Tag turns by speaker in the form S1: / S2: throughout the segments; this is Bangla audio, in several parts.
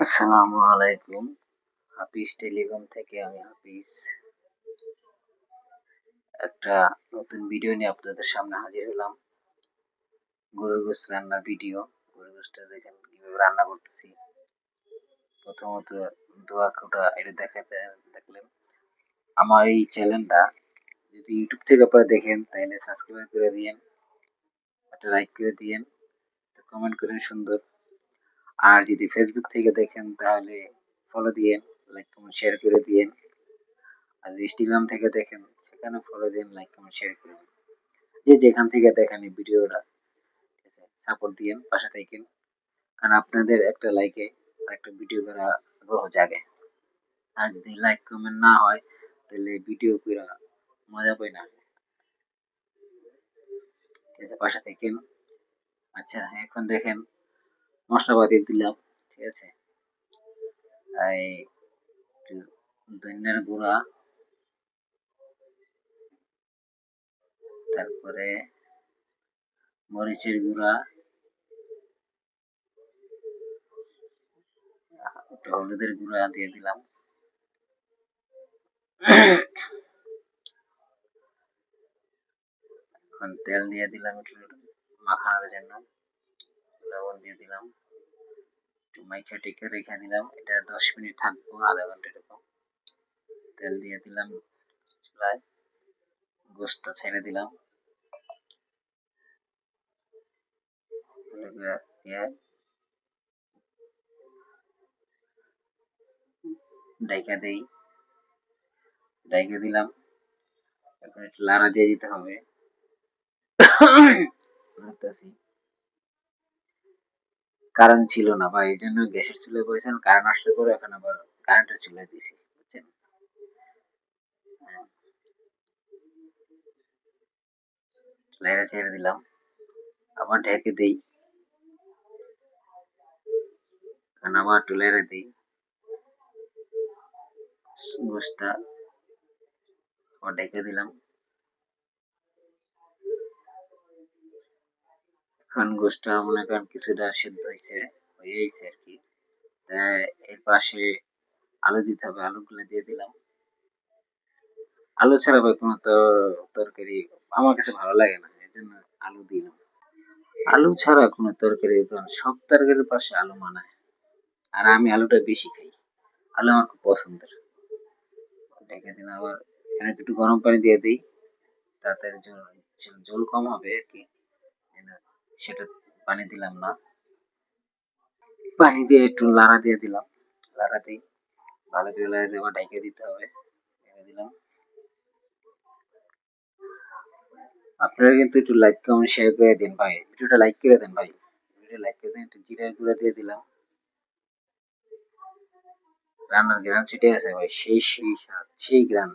S1: আসসালামু আলাইকুম। হাফিজ টেলিকম থেকে আমি হাফিজ। একটা নতুন ভিডিও নিয়ে আপনাদের সামনে হাজির হলাম। গরুর গোশত রান্নার ভিডিও। গরুর গোশতটা দেখেন কিভাবে রান্না করতেছি। প্রথমত দোয়া কোটা এটা দেখলেন। আমার এই চ্যানেলটা যদি ইউটিউব থেকে আপনারা দেখেন তাহলে সাবস্ক্রাইব করে দিয়েন, একটা লাইক করে দিয়েন, কমেন্ট করেন সুন্দর। আর যদি ফেসবুক থেকে দেখেন তাহলে ফলো দিয়েন, লাইক কমেন্ট শেয়ার করে দিয়েন। আর যদি ইনস্টাগ্রাম থেকে দেখেন সেখানে ফলো দিন, লাইক কমেন্ট শেয়ার করুন। যে যেখান থেকে দেখেন এই ভিডিওটা সাপোর্ট দিয়েন, পাশে থাকেন। কারণ আপনাদের একটা লাইকে একটা ভিডিও করা আগ্রহ জাগে। আর যদি লাইক কমেন্ট না হয় তাহলে ভিডিও করা মজা পাই না। ঠিক আছে, পাশে থাকেন। আচ্ছা, এখন দেখেন মশলাপাতি দিলাম। ঠিক আছে, এই একটু ধনিয়ার গুঁড়া, তারপরে মরিচের গুঁড়া, একটু হলুদের গুঁড়া দিয়ে দিলাম। এখন তেল দিয়ে দিলাম একটু মাখানোর জন্য, লবণ দিয়ে দিলাম, একটু মাইখা টেখে রেখে দিলাম। এটা 10 মিনিট থাকবো, আধা ঘন্টা এরকম। তেল দিয়ে দিলাম চুলায়, গোশত ছেড়ে দিলাম, ডাইকা দেই, ডাইকা দিলাম। এখন একটু লাড়া দিয়ে দিতে হবে। কারেন্ট ছিল না ভাই, এই জন্য গ্যাসের চুলায় বসেছেন। কারেন্ট আসতে পরে এখন আবার কারেন্টের চুলায় দিছি, বুঝছেন। লাইরা ছেড়ে দিলাম, আবার ঢেকে দিই, কারণ আবার একটু লাইরা দিই। গোশতটা আবার ঢেকে দিলাম। এখন গোশতটা মনে করেন কিছুটা সিদ্ধ হয়েছে, হয়েছে আর কি। এর পাশে আলু দিতে হবে, আলুগুলো দিয়ে দিলাম। আলু ছাড়া ভাই কোনো তরকারি আমার কাছে ভালো লাগে না, এই জন্য আলু দিলাম। আলু ছাড়া কোনো তরকারি, কারণ সব তরকারির পাশে আলু মানায়। আর আমি আলুটা বেশি খাই, আলু আমার খুব পছন্দের। ঢেকে দিলাম, আবার এখানে একটু গরম পানি দিয়ে দিই, তাতে ঝোল কম হবে আর কি। সেটা পানি দিলাম না, পানি দিয়ে একটু লাড়া দিয়ে দিলাম। লাড়া দিই, ভালো করে লাড়া দিয়ে আবার ঢেকে দিতে হবে। ঢেকে দিলাম। আপনারা কিন্তু একটু লাইক কমেন্ট শেয়ার করে দিন ভাই, ভিডিওটা লাইক করে দেন ভাই, ভিডিও লাইক করে দিন। একটু জিরার গুঁড়া দিয়ে দিলাম। রান্নার গ্রান ছিটে আছে ভাই, সেই সেই স্বাদ, সেই গ্রান।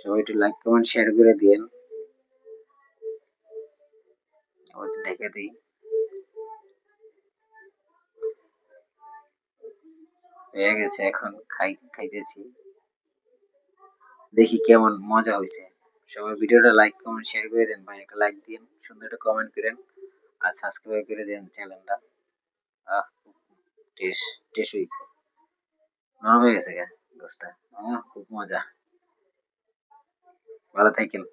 S1: সবাই একটু লাইক কমেন্ট শেয়ার করে দিন। আবার একটু ঢেকে দিই। হয়ে গেছে, এখন খাইতেছি, দেখি কেমন মজা হয়েছে। সবাই ভিডিওটা লাইক কমেন্ট শেয়ার করে দেন ভাই, একটা লাইক দিন, সুন্দর একটা কমেন্ট করেন, আর সাবস্ক্রাইব করে দেন চ্যানেলটা। আহ, টেস্ট টেস্ট হয়েছে, নরম হয়ে গেছে গোশতটা। খুব মজা। ভালো থাকেন।